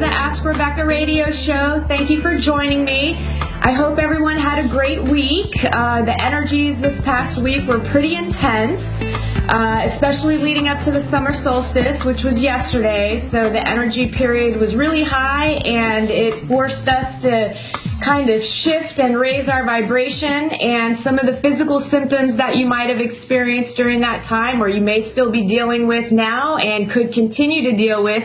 the Ask Rebecca radio show. Thank you for joining me. I hope everyone had a great week. The energies this past week were pretty intense, especially leading up to the summer solstice, which was yesterday. So the energy period was really high, and it forced us to kind of shift and raise our vibration, and some of the physical symptoms that you might have experienced during that time, or you may still be dealing with now and could continue to deal with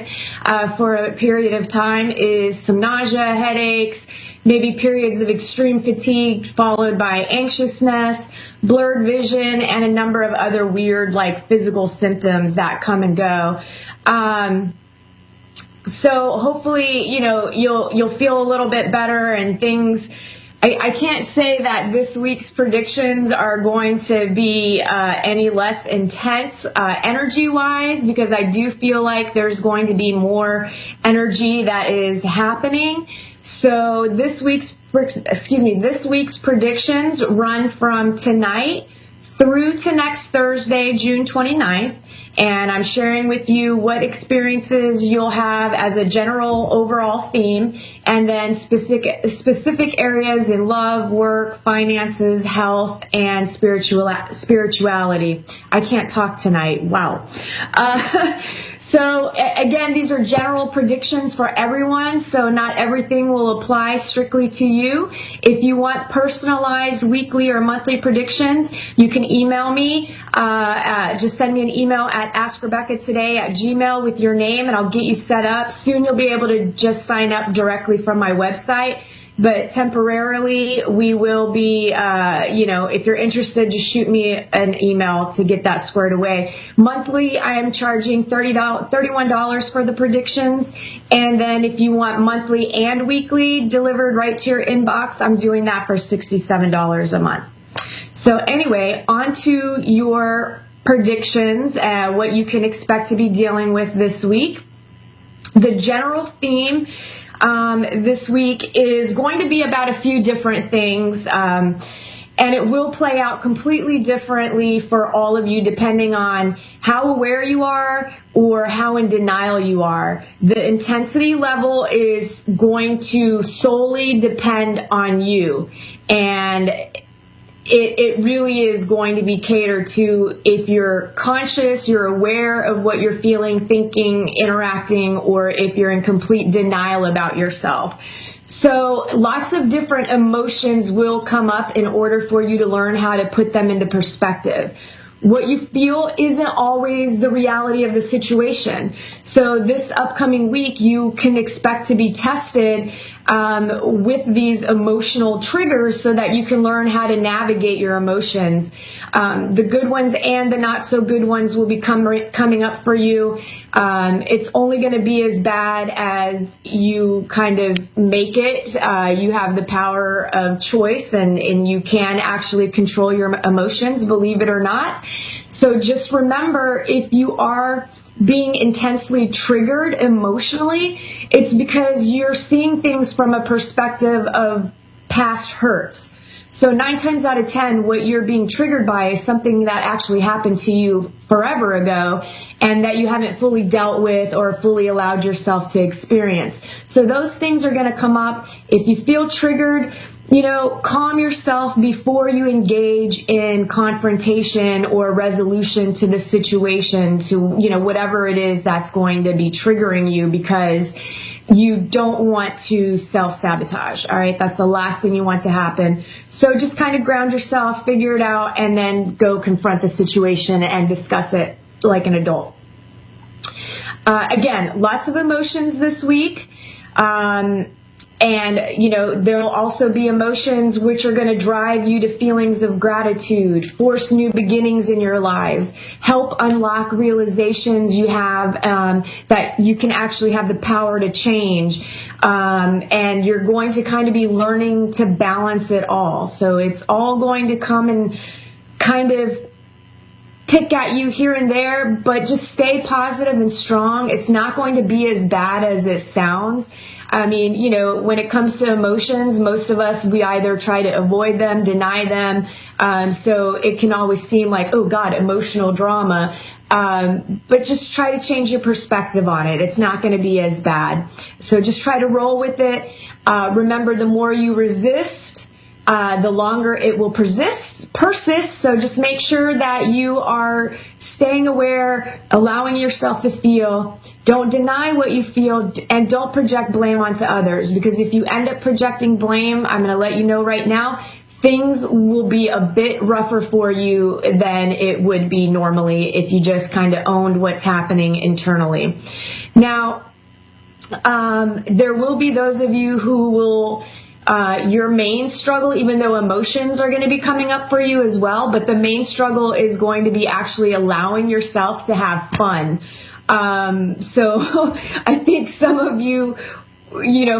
for a period of time, is some nausea, headaches, maybe periods of extreme fatigue followed by anxiousness, blurred vision, and a number of other weird physical symptoms that come and go. So hopefully, you'll feel a little bit better and things. I can't say that this week's predictions are going to be any less intense energy-wise, because I do feel like there's going to be more energy that is happening. So this week's predictions run from tonight through to next Thursday, June 29th. And I'm sharing with you what experiences you'll have as a general overall theme, and then specific areas in love, work, finances, health, and spirituality. I can't talk tonight. Wow. So again, these are general predictions for everyone, so not everything will apply strictly to you. If you want personalized weekly or monthly predictions, you can email me. Just send me an email at AskRebeccaToday@gmail.com with your name, and I'll get you set up. Soon you'll be able to just sign up directly from my website. But temporarily, we will be, if you're interested, just shoot me an email to get that squared away. Monthly, I am charging $31 for the predictions. And then if you want monthly and weekly delivered right to your inbox, I'm doing that for $67 a month. So anyway, on to your predictions, what you can expect to be dealing with this week. The general theme this week is going to be about a few different things, and it will play out completely differently for all of you depending on how aware you are or how in denial you are. The intensity level is going to solely depend on you, and it really is going to be catered to if you're conscious, you're aware of what you're feeling, thinking, interacting, or if you're in complete denial about yourself. So lots of different emotions will come up in order for you to learn how to put them into perspective. What you feel isn't always the reality of the situation. So this upcoming week, you can expect to be tested with these emotional triggers so that you can learn how to navigate your emotions. The good ones and the not so good ones will be coming up for you. It's only going to be as bad as you kind of make it. You have the power of choice, and you can actually control your emotions, believe it or not. So just remember, if you are being intensely triggered emotionally, it's because you're seeing things from a perspective of past hurts. So 9 times out of 10, what you're being triggered by is something that actually happened to you forever ago and that you haven't fully dealt with or fully allowed yourself to experience. So those things are going to come up. If you feel triggered, calm yourself before you engage in confrontation or resolution to the situation, to, whatever it is that's going to be triggering you, because you don't want to self-sabotage, all right? That's the last thing you want to happen. So just kind of ground yourself, figure it out, and then go confront the situation and discuss it like an adult. Again, lots of emotions this week. And, there'll also be emotions which are going to drive you to feelings of gratitude, force new beginnings in your lives, help unlock realizations you have that you can actually have the power to change. And you're going to kind of be learning to balance it all. So it's all going to come in kind of pick at you here and there, but just stay positive and strong. It's not going to be as bad as it sounds. I mean, you know, when it comes to emotions, most of us, we either try to avoid them, deny them. So it can always seem like, oh God, emotional drama. But just try to change your perspective on it. It's not going to be as bad. So just try to roll with it. Remember, the more you resist, the longer it will persist. So just make sure that you are staying aware, allowing yourself to feel. Don't deny what you feel, and don't project blame onto others, because if you end up projecting blame, I'm going to let you know right now, things will be a bit rougher for you than it would be normally if you just kind of owned what's happening internally. Now, there will be those of you who will your main struggle, even though emotions are going to be coming up for you as well, but the main struggle is going to be actually allowing yourself to have fun. So I think some of you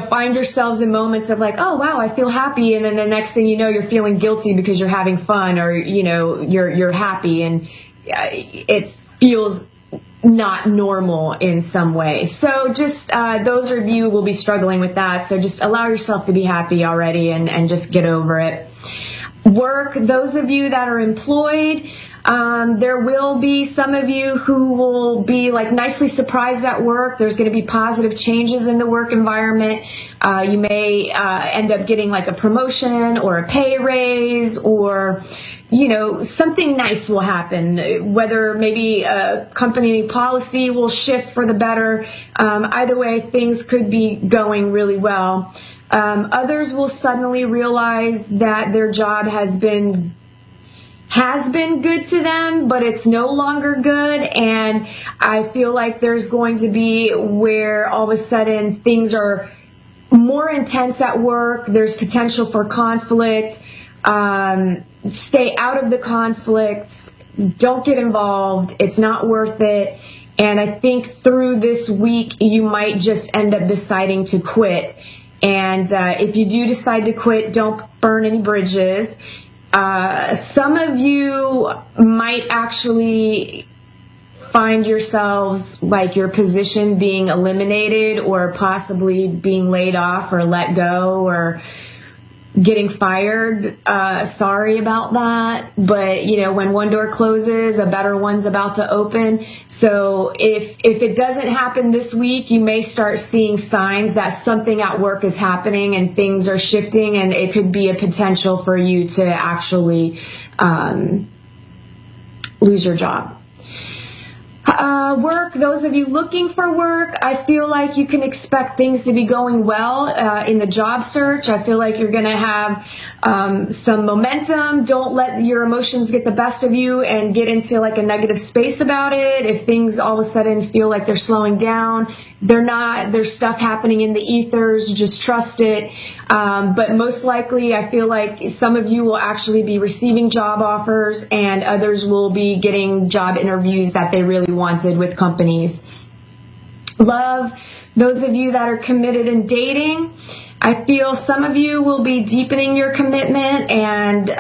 find yourselves in moments of like, oh wow, I feel happy, and then the next thing you know, you're feeling guilty because you're having fun, or you're happy, and it feels not normal in some way. So just those of you will be struggling with that. So just allow yourself to be happy already, and just get over it. Work, those of you that are employed, there will be some of you who will be like nicely surprised at work. There's going to be positive changes in the work environment. You may end up getting like a promotion or a pay raise, or something nice will happen, whether maybe a company policy will shift for the better. Either way, things could be going really well. Others will suddenly realize that their job has been good to them, but it's no longer good, and I feel like there's going to be where all of a sudden things are more intense at work. There's potential for conflict. Stay out of the conflicts. Don't get involved. It's not worth it. And I think through this week, you might just end up deciding to quit. And if you do decide to quit, don't burn any bridges. Some of you might actually find yourselves like your position being eliminated, or possibly being laid off or let go or getting fired. Sorry about that. But when one door closes, a better one's about to open. So if it doesn't happen this week, you may start seeing signs that something at work is happening and things are shifting, and it could be a potential for you to actually lose your job. Work, those of you looking for work, I feel like you can expect things to be going well in the job search. I feel like you're going to have some momentum. Don't let your emotions get the best of you and get into like a negative space about it. If things all of a sudden feel like they're slowing down, they're not. There's stuff happening in the ethers. Just trust it. But most likely, I feel like some of you will actually be receiving job offers, and others will be getting job interviews that they really wanted with companies. Love, those of you that are committed in dating, I feel some of you will be deepening your commitment, and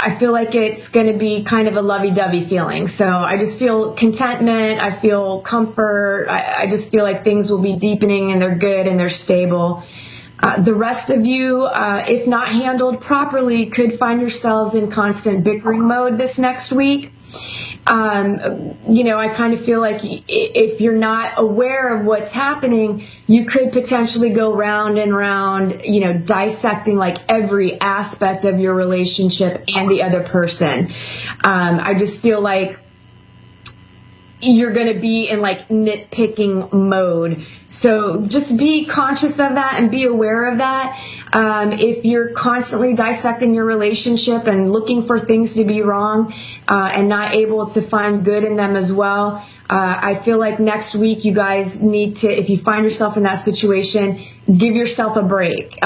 I feel like it's going to be kind of a lovey-dovey feeling. So I just feel contentment, I feel comfort, I just feel like things will be deepening, and they're good and they're stable. The rest of you, if not handled properly, could find yourselves in constant bickering mode this next week. I kind of feel like if you're not aware of what's happening, you could potentially go round and round, dissecting like every aspect of your relationship and the other person. I just feel like you're going to be in like nitpicking mode. So just be conscious of that and be aware of that. If you're constantly dissecting your relationship and looking for things to be wrong and not able to find good in them as well, I feel like next week you guys need to, if you find yourself in that situation, give yourself a break.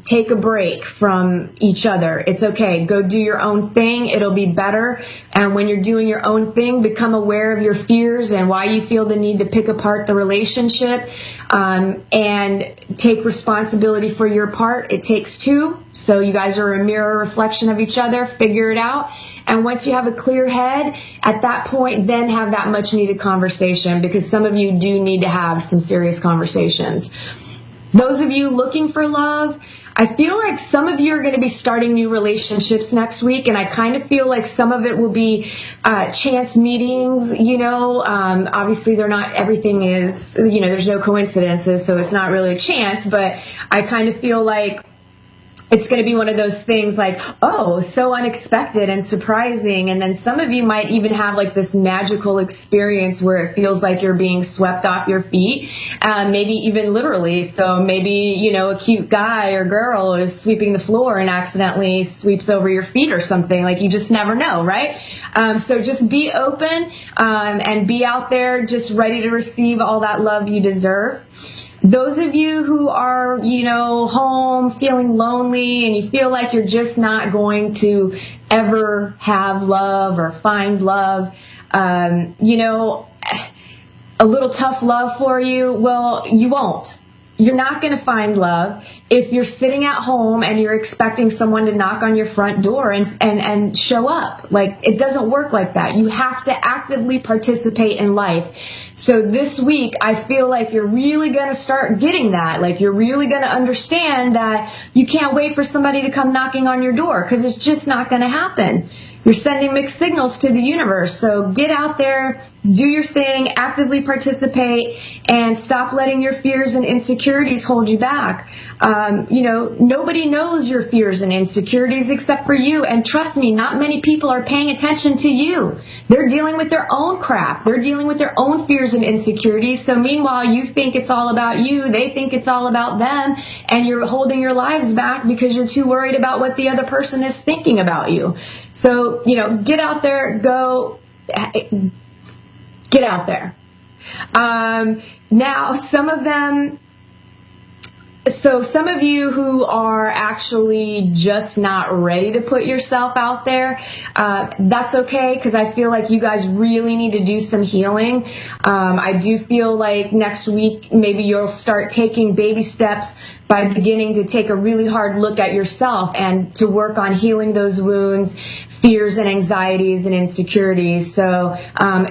Take a break from each other. It's okay. Go do your own thing. It'll be better. And when you're doing your own thing, become aware of your feelings fears and why you feel the need to pick apart the relationship, and take responsibility for your part. It takes two, so you guys are a mirror reflection of each other. Figure it out. And once you have a clear head, at that point, then have that much needed conversation, because some of you do need to have some serious conversations. Those of you looking for love, I feel like some of you are going to be starting new relationships next week, and I kind of feel like some of it will be chance meetings, obviously they're not, everything is, there's no coincidences, so it's not really a chance, but I kind of feel like it's going to be one of those things like, oh, so unexpected and surprising. And then some of you might even have like this magical experience where it feels like you're being swept off your feet, maybe even literally. So maybe, a cute guy or girl is sweeping the floor and accidentally sweeps over your feet or something. Like, you just never know, right? So just be open, and be out there just ready to receive all that love you deserve. Those of you who are, home feeling lonely and you feel like you're just not going to ever have love or find love, a little tough love for you, well, you won't. You're not going to find love if you're sitting at home and you're expecting someone to knock on your front door and show up. Like, it doesn't work like that. You have to actively participate in life. So this week, I feel like you're really going to start getting that. Like, you're really going to understand that you can't wait for somebody to come knocking on your door, because it's just not going to happen. You're sending mixed signals to the universe. So get out there, do your thing, actively participate, and stop letting your fears and insecurities hold you back. Nobody knows your fears and insecurities except for you. And trust me, not many people are paying attention to you. They're dealing with their own crap. They're dealing with their own fears and insecurities. So meanwhile, you think it's all about you. They think it's all about them. And you're holding your lives back because you're too worried about what the other person is thinking about you. So, get out there, get out there. Now, some of you who are actually just not ready to put yourself out there, that's okay, because I feel like you guys really need to do some healing. I do feel like next week maybe you'll start taking baby steps by beginning to take a really hard look at yourself and to work on healing those wounds, fears and anxieties and insecurities. So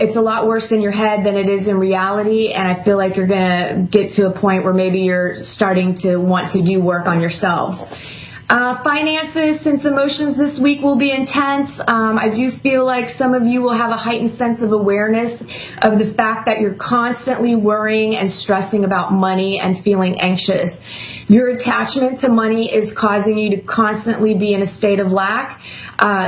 it's a lot worse in your head than it is in reality, and I feel like you're going to get to a point where maybe you're starting to want to do work on yourselves. Finances, since emotions this week will be intense, I do feel like some of you will have a heightened sense of awareness of the fact that you're constantly worrying and stressing about money and feeling anxious. Your attachment to money is causing you to constantly be in a state of lack.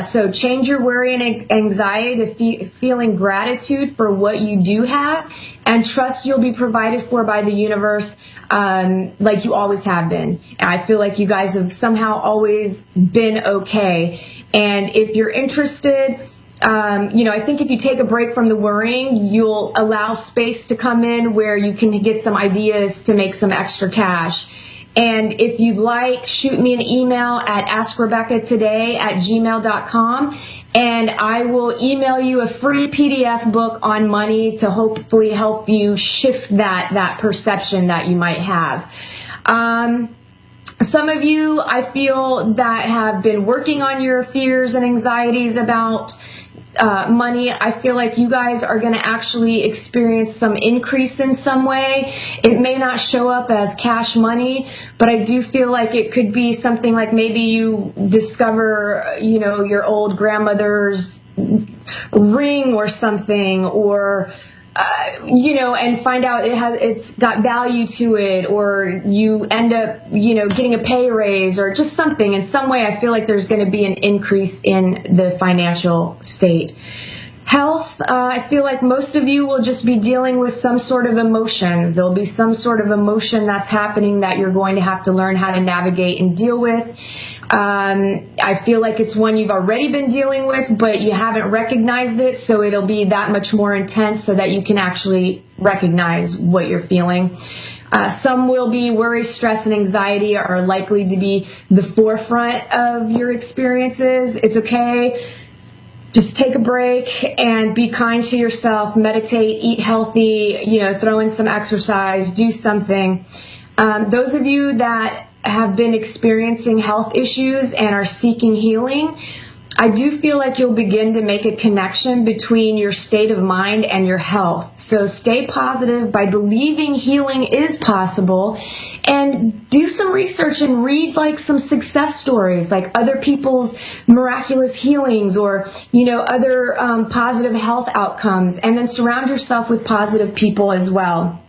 So change your worry and anxiety to feeling gratitude for what you do have, and trust you'll be provided for by the universe, like you always have been. And I feel like you guys have somehow always been okay. And if you're interested, I think if you take a break from the worrying, you'll allow space to come in where you can get some ideas to make some extra cash. And if you'd like, shoot me an email at AskRebeccaToday@gmail.com, and I will email you a free PDF book on money to hopefully help you shift that perception that you might have. Some of you, I feel, that have been working on your fears and anxieties about money, I feel like you guys are going to actually experience some increase in some way. It may not show up as cash money, but I do feel like it could be something like maybe you discover, your old grandmother's ring or something, or and find out it's got value to it, or you end up, getting a pay raise or just something. In some way, I feel like there's going to be an increase in the financial state. Health, I feel like most of you will just be dealing with some sort of emotions. There'll be some sort of emotion that's happening that you're going to have to learn how to navigate and deal with. I feel like it's one you've already been dealing with, but you haven't recognized it, so it'll be that much more intense so that you can actually recognize what you're feeling. Some will be worry, stress, and anxiety are likely to be the forefront of your experiences. It's okay. just take a break and be kind to yourself, meditate, eat healthy, throw in some exercise, do something. Those of you that have been experiencing health issues and are seeking healing, I do feel like you'll begin to make a connection between your state of mind and your health. So stay positive by believing healing is possible, and do some research and read like some success stories, like other people's miraculous healings or, other positive health outcomes, and then surround yourself with positive people as well.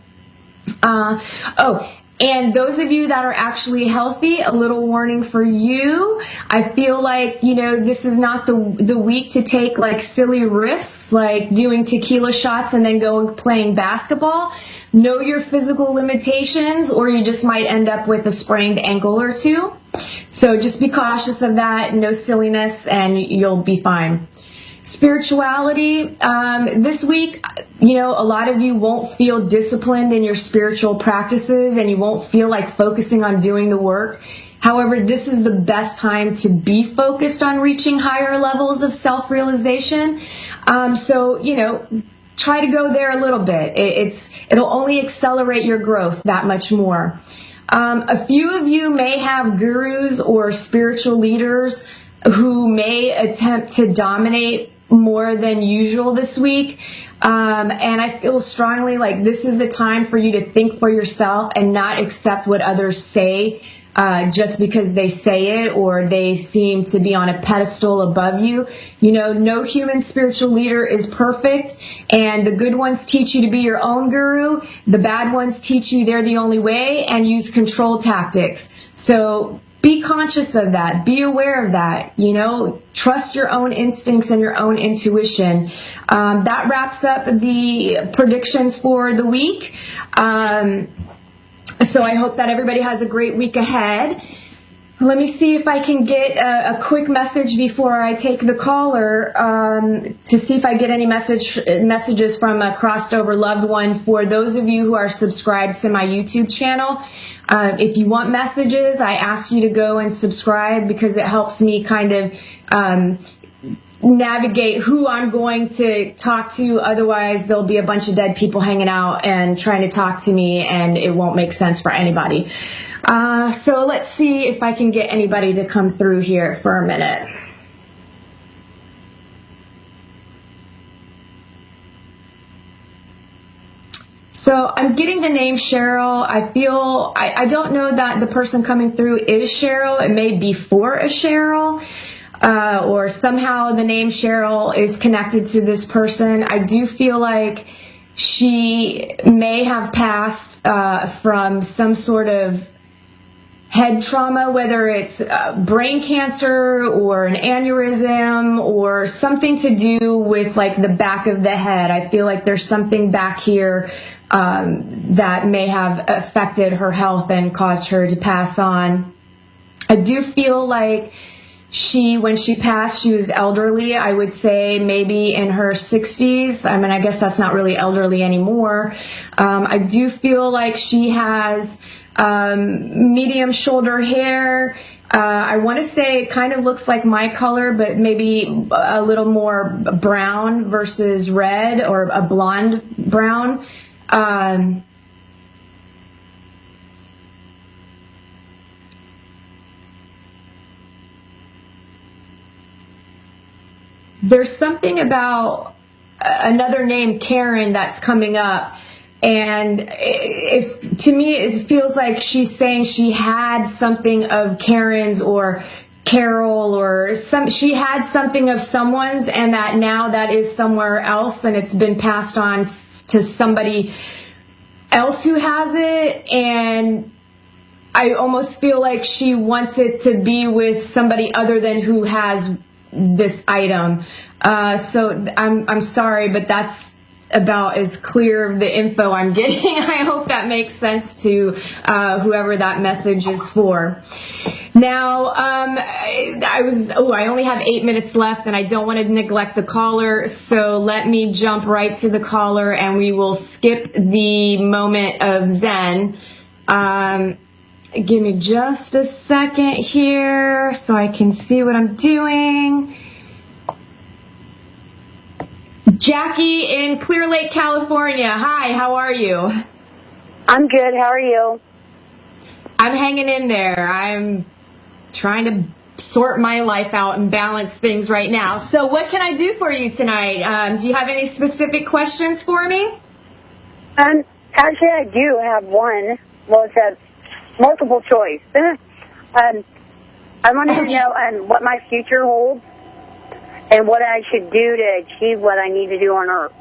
And those of you that are actually healthy, a little warning for you. I feel like, this is not the week to take like silly risks, like doing tequila shots and then go playing basketball. Know your physical limitations, or you just might end up with a sprained ankle or two. So just be cautious of that, no silliness, and you'll be fine. Spirituality, this week, a lot of you won't feel disciplined in your spiritual practices, and you won't feel like focusing on doing the work. However, this is the best time to be focused on reaching higher levels of self-realization. So, try to go there a little bit. It'll only accelerate your growth that much more. A few of you may have gurus or spiritual leaders who may attempt to dominate more than usual this week. And I feel strongly like this is a time for you to think for yourself and not accept what others say just because they say it or they seem to be on a pedestal above you. No human spiritual leader is perfect, and the good ones teach you to be your own guru. The bad ones teach you they're the only way and use control tactics. So be conscious of that. Be aware of that. Trust your own instincts and your own intuition. That wraps up the predictions for the week. So I hope that everybody has a great week ahead. Let me see if I can get a quick message before I take the caller to see if I get any messages from a crossed over loved one. For those of you who are subscribed to my YouTube channel, if you want messages, I ask you to go and subscribe because it helps me kind of navigate who I'm going to talk to. Otherwise, there'll be a bunch of dead people hanging out and trying to talk to me, and it won't make sense for anybody. So let's see if I can get anybody to come through here for a minute. So I'm getting the name Cheryl. I don't know that the person coming through is Cheryl. It may be for a Cheryl. Or somehow the name Cheryl is connected to this person. I do feel like she may have passed from some sort of head trauma, whether it's brain cancer or an aneurysm or something to do with like the back of the head. I feel like there's something back here that may have affected her health and caused her to pass on. I do feel like when she passed, she was elderly. I would say maybe in her 60s. I mean, I guess that's not really elderly anymore. I do feel like she has medium shoulder hair. I want to say it kind of looks like my color, but maybe a little more brown versus red, or a blonde brown. There's something about another name, Karen, that's coming up. And to me, it feels like she's saying she had something of Karen's or Carol, or she had something of someone's, and that now that is somewhere else, and it's been passed on to somebody else who has it. And I almost feel like she wants it to be with somebody other than who has this item. So I'm sorry, but that's about as clear of the info I'm getting. I hope that makes sense to whoever that message is for. Now, I only have 8 minutes left, and I don't want to neglect the caller, so let me jump right to the caller, and we will skip the moment of Zen. Give me just a second here so I can see what I'm doing. Jackie in Clear Lake, California. Hi, how are you? I'm good. How are you? I'm hanging in there. I'm trying to sort my life out and balance things right now. So what can I do for you tonight? Do you have any specific questions for me? Actually, I do have one. Well, it's a multiple choice. I wanted to know what my future holds and what I should do to achieve what I need to do on Earth.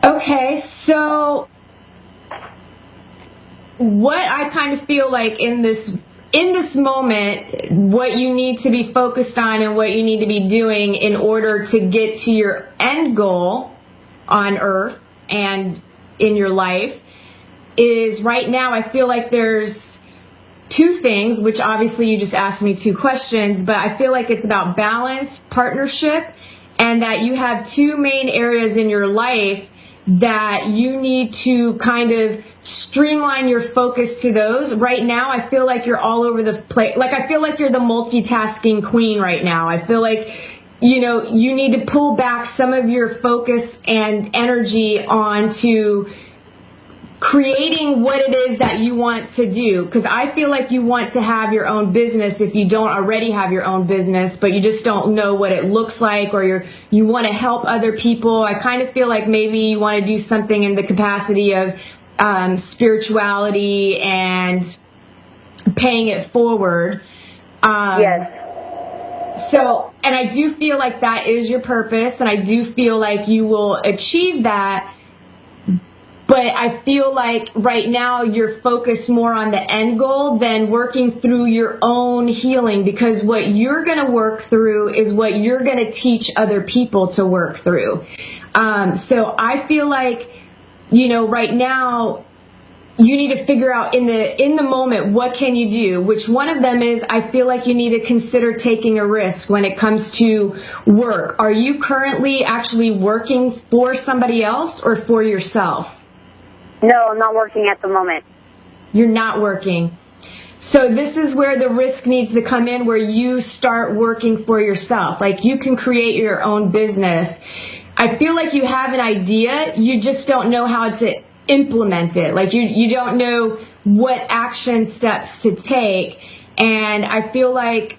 Okay, so what I kind of feel like in this moment, what you need to be focused on and what you need to be doing in order to get to your end goal on Earth and in your life is right now I feel like there's two things, which obviously you just asked me two questions, but I feel like it's about balance, partnership, and that you have two main areas in your life that you need to kind of streamline your focus to those. Right now, I feel like you're all over the place. Like, I feel like you're the multitasking queen right now. I feel like, you need to pull back some of your focus and energy onto creating what it is that you want to do, because I feel like you want to have your own business if you don't already have your own business, but you just don't know what it looks like, or you want to help other people. I kind of feel like maybe you want to do something in the capacity of spirituality and paying it forward. Yes. So, and I do feel like that is your purpose, and I do feel like you will achieve that. But I feel like right now you're focused more on the end goal than working through your own healing, because what you're going to work through is what you're going to teach other people to work through. So I feel like, right now you need to figure out in the moment, what can you do? Which one of them is, I feel like you need to consider taking a risk when it comes to work. Are you currently actually working for somebody else or for yourself? No, I'm not working at the moment. You're not working. So this is where the risk needs to come in, where you start working for yourself. Like, you can create your own business. I feel like you have an idea, you just don't know how to implement it. Like, you don't know what action steps to take. And I feel like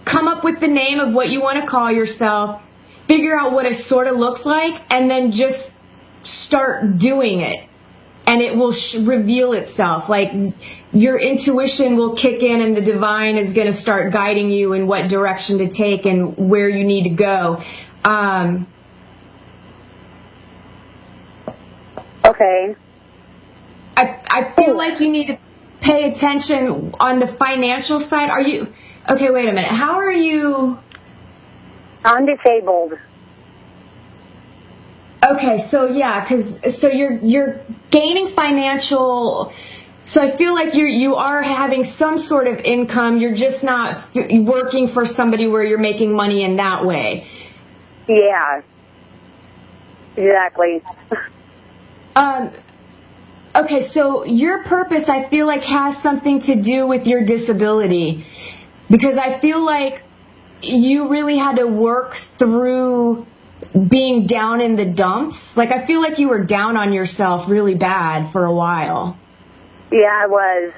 come up with the name of what you want to call yourself, figure out what it sort of looks like, and then just start doing it, and it will reveal itself. Like, your intuition will kick in, and the divine is going to start guiding you in what direction to take and where you need to go. Okay. I feel like you need to pay attention on the financial side. Okay, wait a minute. How are you? I'm disabled. Okay, so yeah, so you're gaining financial. So I feel like you are having some sort of income. You're just not working for somebody where you're making money in that way. Yeah. Exactly. Okay, so your purpose, I feel like, has something to do with your disability, because I feel like you really had to work through being down in the dumps. Like, I feel like you were down on yourself really bad for a while. Yeah, I was.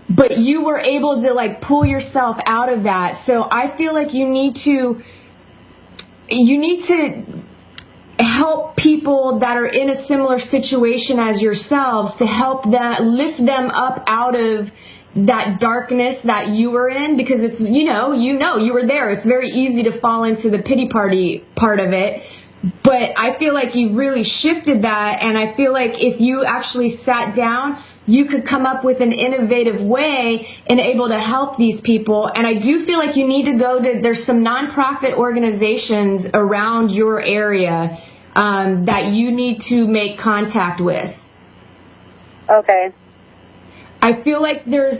But you were able to, like, pull yourself out of that. So I feel like you need to help people that are in a similar situation as yourselves, to help them, lift them up out of that darkness that you were in, because it's, you were there. It's very easy to fall into the pity party part of it. But I feel like you really shifted that, and I feel like if you actually sat down, you could come up with an innovative way and able to help these people. And I do feel like you need to there's some nonprofit organizations around your area that you need to make contact with. Okay. I feel like there's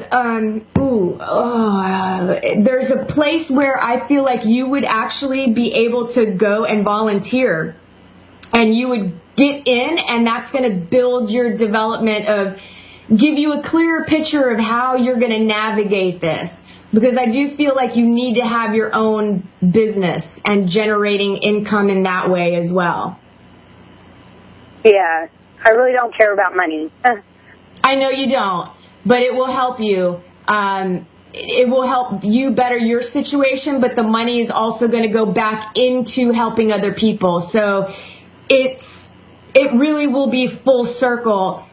there's a place where I feel like you would actually be able to go and volunteer, and you would get in, and that's going to build your development of give you a clearer picture of how you're going to navigate this, because I do feel like you need to have your own business and generating income in that way as well. Yeah, I really don't care about money. I know you don't, but it will help you. It will help you better your situation, but the money is also going to go back into helping other people. So it really will be full circle.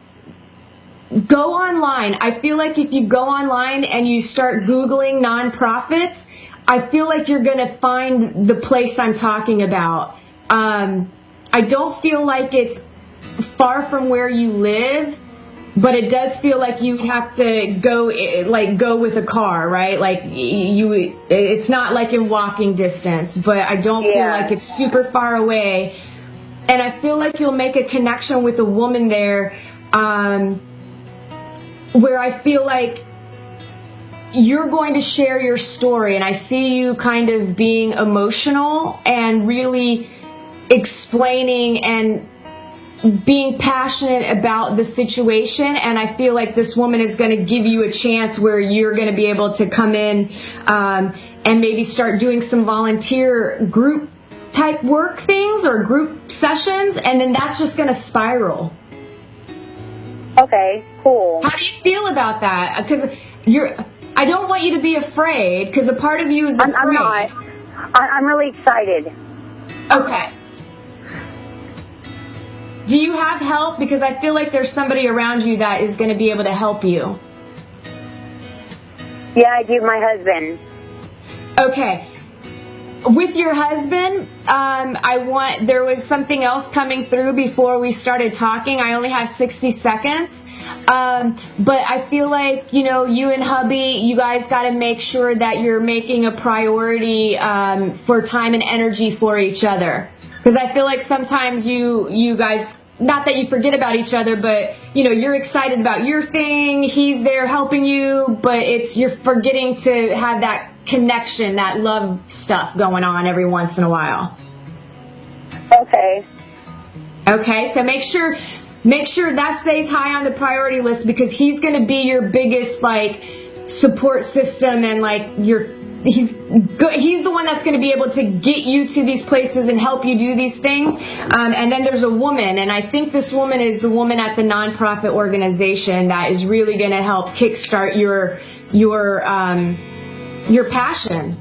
Go online. I feel like if you go online and you start Googling nonprofits, I feel like you're going to find the place I'm talking about. I don't feel like it's far from where you live, but it does feel like you have to go with a car, right? Like it's not like in walking distance, but I don't feel like it's super far away. And I feel like you'll make a connection with a woman there, where I feel like you're going to share your story, and I see you kind of being emotional and really explaining and being passionate about the situation. And I feel like this woman is going to give you a chance where you're going to be able to come in and maybe start doing some volunteer group type work things or group sessions, and then that's just going to spiral. Okay, cool. How do you feel about that? Because I don't want you to be afraid, because a part of you is afraid. I'm not. I'm really excited. Okay. Do you have help? Because I feel like there's somebody around you that is going to be able to help you. Yeah, I do. My husband. Okay. With your husband, there was something else coming through before we started talking. I only have 60 seconds. But I feel like, you and hubby, you guys got to make sure that you're making a priority for time and energy for each other. Because I feel like sometimes you guys, not that you forget about each other, but you're excited about your thing, he's there helping you, but you're forgetting to have that connection, that love stuff going on every once in a while. Okay. Okay, so make sure that stays high on the priority list, because he's going to be your biggest support system, and he's the one that's going to be able to get you to these places and help you do these things. And then there's a woman, and I think this woman is the woman at the nonprofit organization that is really going to help kickstart your passion.